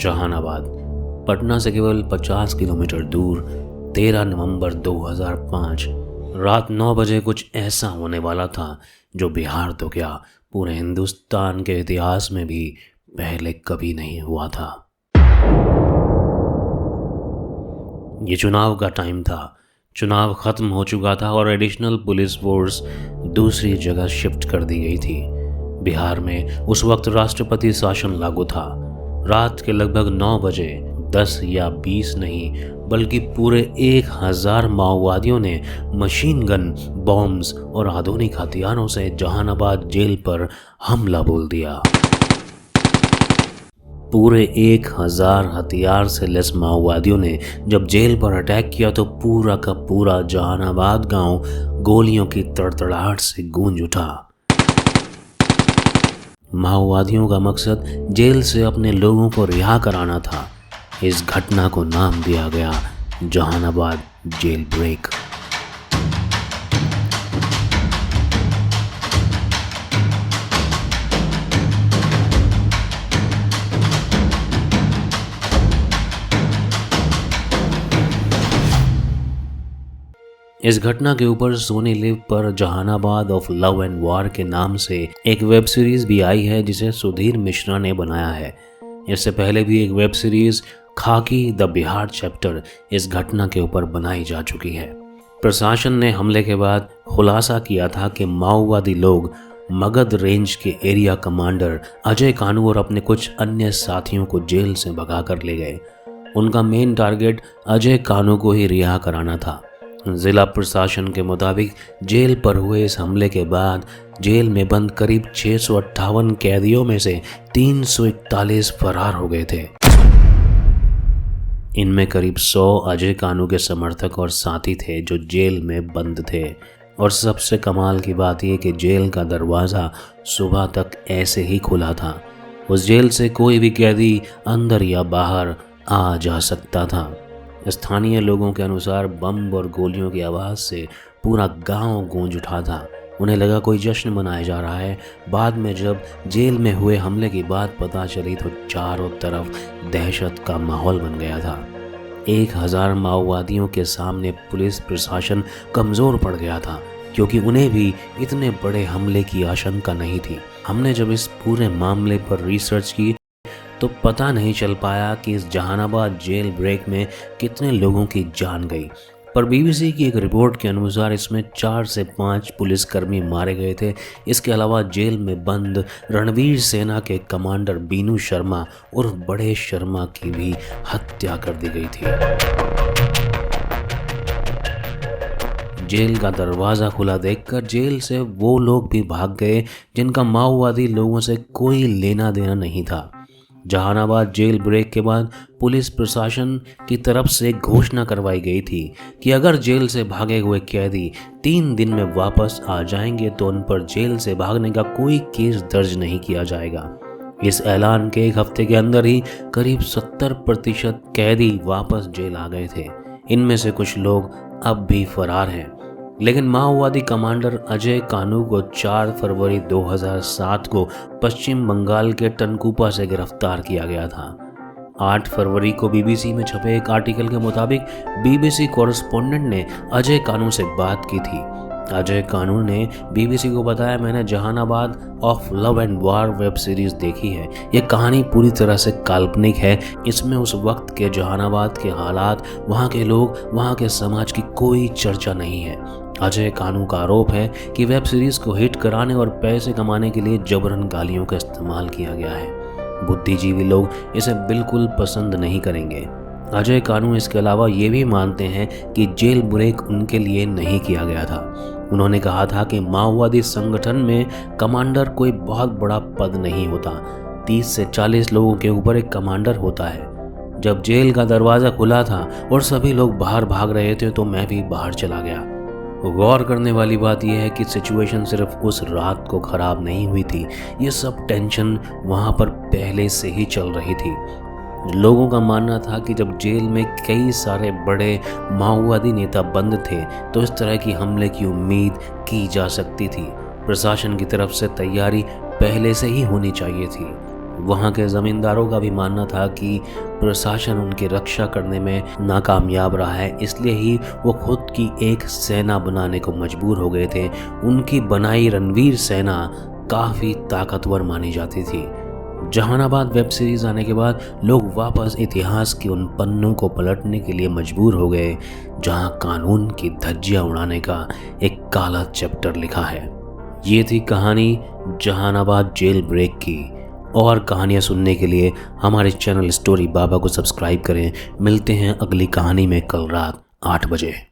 जहानाबाद पटना से केवल 50 किलोमीटर दूर 13 नवंबर 2005 रात 9 बजे कुछ ऐसा होने वाला था जो बिहार तो क्या पूरे हिंदुस्तान के इतिहास में भी पहले कभी नहीं हुआ था। ये चुनाव का टाइम था। चुनाव खत्म हो चुका था और एडिशनल पुलिस फोर्स दूसरी जगह शिफ्ट कर दी गई थी। बिहार में उस वक्त राष्ट्रपति शासन लागू था। रात के लगभग 9 बजे 10 या 20 नहीं बल्कि पूरे 1000 माओवादियों ने मशीन गन, बॉम्ब्स और आधुनिक हथियारों से जहानाबाद जेल पर हमला बोल दिया। पूरे 1000 हथियार से लैस माओवादियों ने जब जेल पर अटैक किया तो पूरा का पूरा जहानाबाद गांव गोलियों की तड़तड़ाहट से गूंज उठा। माओवादियों का मकसद जेल से अपने लोगों को रिहा कराना था। इस घटना को नाम दिया गया जहानाबाद जेल ब्रेक। इस घटना के ऊपर सोनी लिव पर Jahanabad of Love and War के नाम से एक वेब सीरीज भी आई है जिसे सुधीर मिश्रा ने बनाया है। इससे पहले भी एक वेब सीरीज खाकी द बिहार चैप्टर इस घटना के ऊपर बनाई जा चुकी है। प्रशासन ने हमले के बाद खुलासा किया था कि माओवादी लोग मगध रेंज के एरिया कमांडर अजय कानू और अपने कुछ अन्य साथियों को जेल से भगा कर ले गए। उनका मेन टारगेट अजय कानू को ही रिहा कराना था। जिला प्रशासन के मुताबिक जेल पर हुए इस हमले के बाद जेल में बंद करीब 658 कैदियों में से 341 फरार हो गए थे। इनमें करीब 100 अजय कानू के समर्थक और साथी थे जो जेल में बंद थे। और सबसे कमाल की बात यह कि जेल का दरवाज़ा सुबह तक ऐसे ही खुला था। उस जेल से कोई भी कैदी अंदर या बाहर आ जा सकता था। स्थानीय लोगों के अनुसार बम और गोलियों की आवाज़ से पूरा गांव गूंज उठा था। उन्हें लगा कोई जश्न मनाया जा रहा है। बाद में जब जेल में हुए हमले की बात पता चली तो चारों तरफ दहशत का माहौल बन गया था। 1000 माओवादियों के सामने पुलिस प्रशासन कमज़ोर पड़ गया था क्योंकि उन्हें भी इतने बड़े हमले की आशंका नहीं थी। हमने जब इस पूरे मामले पर रिसर्च की तो पता नहीं चल पाया कि इस जहानाबाद जेल ब्रेक में कितने लोगों की जान गई। पर बीबीसी की एक रिपोर्ट के अनुसार इसमें 4 से 5 पुलिसकर्मी मारे गए थे। इसके अलावा जेल में बंद रणवीर सेना के कमांडर बीनू शर्मा उर्फ बड़े शर्मा की भी हत्या कर दी गई थी। जेल का दरवाज़ा खुला देखकर जेल से वो लोग भी भाग गए जिनका माओवादी लोगों से कोई लेना देना नहीं था। जहानाबाद जेल ब्रेक के बाद पुलिस प्रशासन की तरफ से घोषणा करवाई गई थी कि अगर जेल से भागे हुए कैदी 3 दिन में वापस आ जाएंगे तो उन पर जेल से भागने का कोई केस दर्ज नहीं किया जाएगा। इस ऐलान के 1 हफ्ते के अंदर ही करीब 70% कैदी वापस जेल आ गए थे। इनमें से कुछ लोग अब भी फरार हैं। लेकिन माओवादी कमांडर अजय कानू को 4 फरवरी 2007 को पश्चिम बंगाल के टनकुपा से गिरफ्तार किया गया था। 8 फरवरी को बीबीसी में छपे एक आर्टिकल के मुताबिक बीबीसी कॉरेस्पोंडेंट ने अजय कानू से बात की थी। अजय कानू ने बीबीसी को बताया, मैंने Jahanabad of Love and War web series देखी है। यह कहानी पूरी तरह से काल्पनिक है। इसमें उस वक्त के जहानाबाद के हालात, वहाँ के लोग, वहाँ के समाज की कोई चर्चा नहीं है। अजय कानू का आरोप है कि वेब सीरीज को हिट कराने और पैसे कमाने के लिए जबरन गालियों का इस्तेमाल किया गया है। बुद्धिजीवी लोग इसे बिल्कुल पसंद नहीं करेंगे। अजय कानू इसके अलावा ये भी मानते हैं कि जेल ब्रेक उनके लिए नहीं किया गया था। उन्होंने कहा था कि माओवादी संगठन में कमांडर कोई बहुत बड़ा पद नहीं होता। 30 से 40 लोगों के ऊपर एक कमांडर होता है। जब जेल का दरवाज़ा खुला था और सभी लोग बाहर भाग रहे थे तो मैं भी बाहर चला गया। गौर करने वाली बात यह है कि सिचुएशन सिर्फ उस रात को ख़राब नहीं हुई थी। ये सब टेंशन वहाँ पर पहले से ही चल रही थी। लोगों का मानना था कि जब जेल में कई सारे बड़े माओवादी नेता बंद थे तो इस तरह की हमले की उम्मीद की जा सकती थी। प्रशासन की तरफ से तैयारी पहले से ही होनी चाहिए थी। वहाँ के ज़मींदारों का भी मानना था कि प्रशासन उनकी रक्षा करने में नाकामयाब रहा है, इसलिए ही वो खुद की एक सेना बनाने को मजबूर हो गए थे। उनकी बनाई रणवीर सेना काफ़ी ताकतवर मानी जाती थी। जहानाबाद वेब सीरीज़ आने के बाद लोग वापस इतिहास के उन पन्नों को पलटने के लिए मजबूर हो गए जहां कानून की धज्जियां उड़ाने का एक काला चैप्टर लिखा है। ये थी कहानी जहानाबाद जेल ब्रेक की। और कहानियाँ सुनने के लिए हमारे चैनल स्टोरी बाबा को सब्सक्राइब करें। मिलते हैं अगली कहानी में कल रात 8 बजे।